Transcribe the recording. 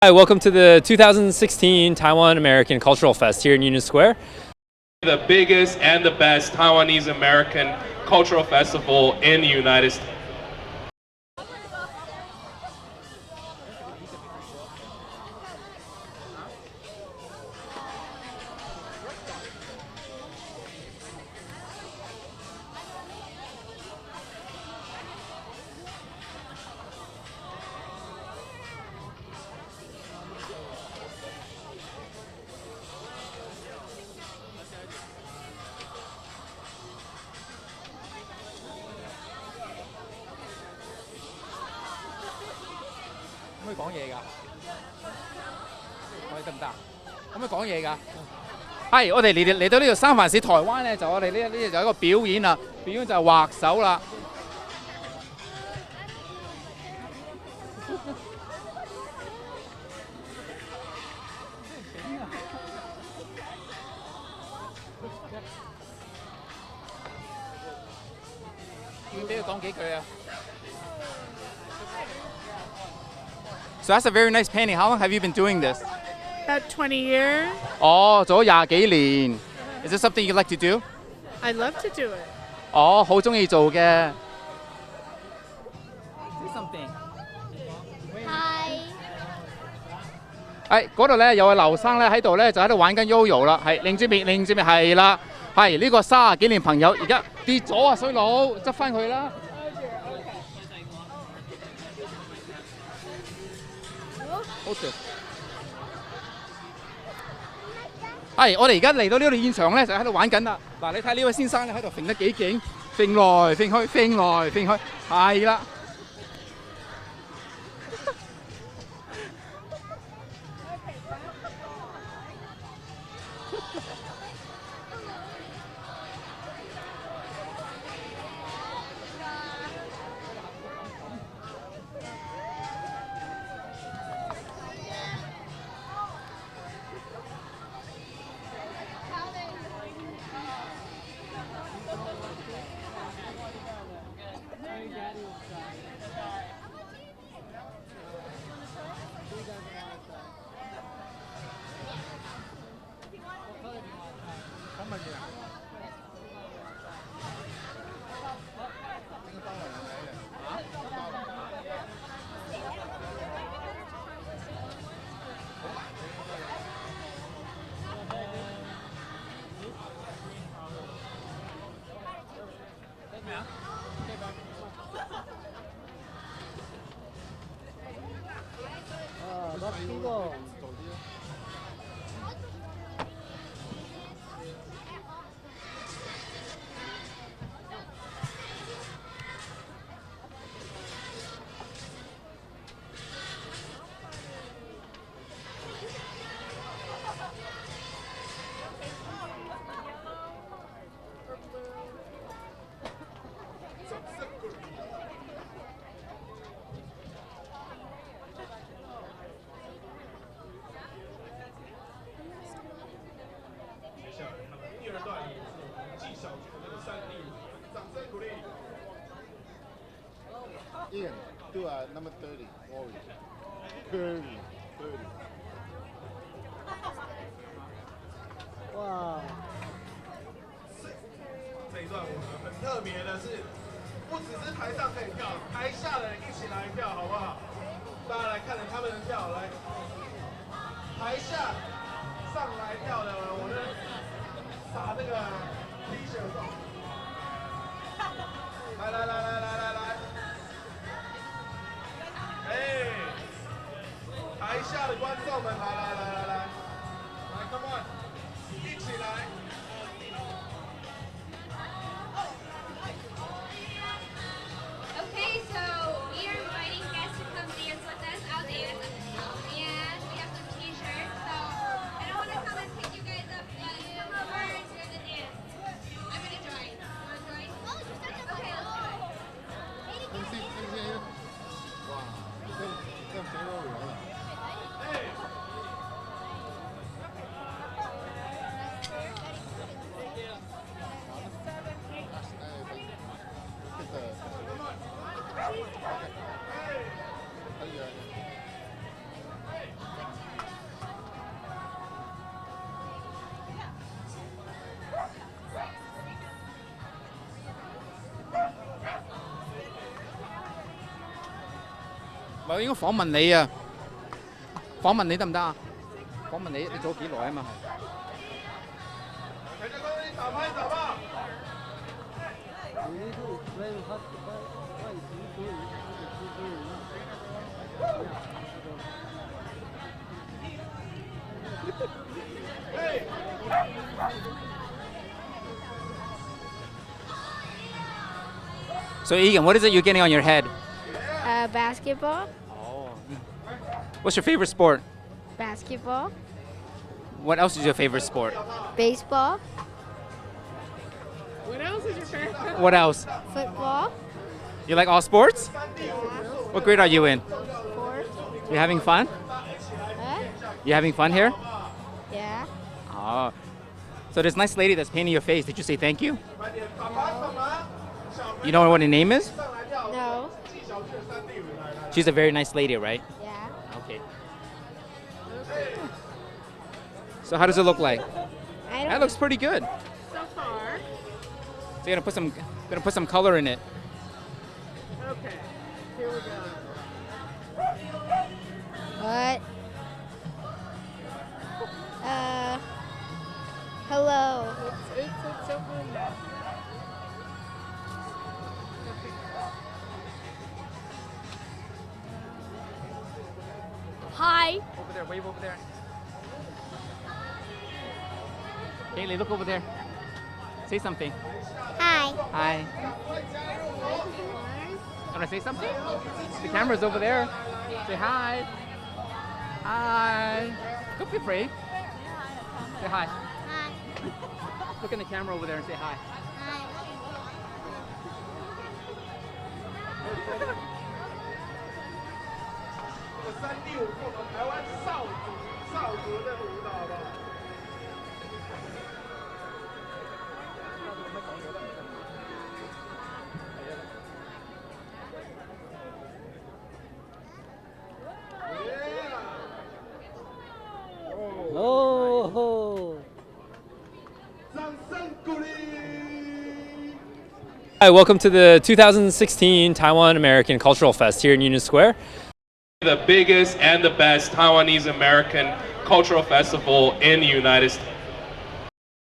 Hi, welcome to the 2016 Taiwan American Cultural Fest here in Union Square. The biggest and the best Taiwanese American cultural festival in the United States.可唔可以講嘢㗎？我哋得唔得？可唔可以講嘢㗎？係，我哋嚟到呢度三藩市台灣咧，就我哋呢度就有一個表演啦，表演就係畫手啦。要俾佢講幾句啊！ So that's a very nice painting. How long have you been doing this? About 20 years. 哦，做咗廿幾年。Is this something you like to do? I love to do it. 哦，好中意做嘅。Say something. Hi. 嗰度咧有個劉生咧喺度咧就喺度玩緊 Yoyo 啦，係擰住面係啦，係呢個30幾年朋友而家跌咗啊，衰佬，執翻佢啦。 好笑。係，我哋而家嚟到呢度現場咧，就喺度玩緊啦。嗱，你睇呢位先生咧喺度揈得幾勁，揈來揈去，揈來揈去，係啦。Ian, do number 30. Warrior. 30. 哇！这一段我们很特别的是，不只是台上可以跳，台下的人一起来跳，好不好？大家来看着他们的跳，来，台下上来跳的，我们撒这个 T 恤上，来。 台下的观众们，来 ，Come on， 一起来。Okay, so we are inviting guests to come dance with us out there. And we have some t-shirts, so I don't want to come and pick you guys up, but come over and do the dance. I'm going to join. You want to join? Oh, you're such a okay, let's do it. 哇，这肥肉圆了。 Ready? 我應該訪問你啊，訪問你得唔得啊？訪問你做咗幾耐啊嘛？大家恭喜打拍手吧！嘿， So Egan, what is it you're getting on your head? Basketball. What's your favorite sport? Basketball. What else is your favorite sport? Baseball. What else is your favorite? What else? Football. You like all sports? Yeah. What grade are you in? Fourth. You having fun? Huh? You having fun here? Yeah. Oh. So this nice lady that's painting your face, did you say thank you? You know what her name is? No. She's a very nice lady, right? Yeah. Okay. So how does it look like? I That don't. looks pretty good. So far. So you're gonna put some color in it. Okay. Here we go. What? Hello. It's open. Hi. Over there, wave over there. Kaylee, look over there. Say something. Hi. Hi. Want to say something? The camera's over there. Say hi. Hi. Don't be afraid. Say hi. Hi. Look in the camera over there and say hi. Hi. 365我们台湾少族的舞蹈，好不好？掌声鼓励！ Hi, welcome to the 2016 Taiwan American Cultural Fest here in Union Square. The biggest and the best Taiwanese American cultural festival in the United States.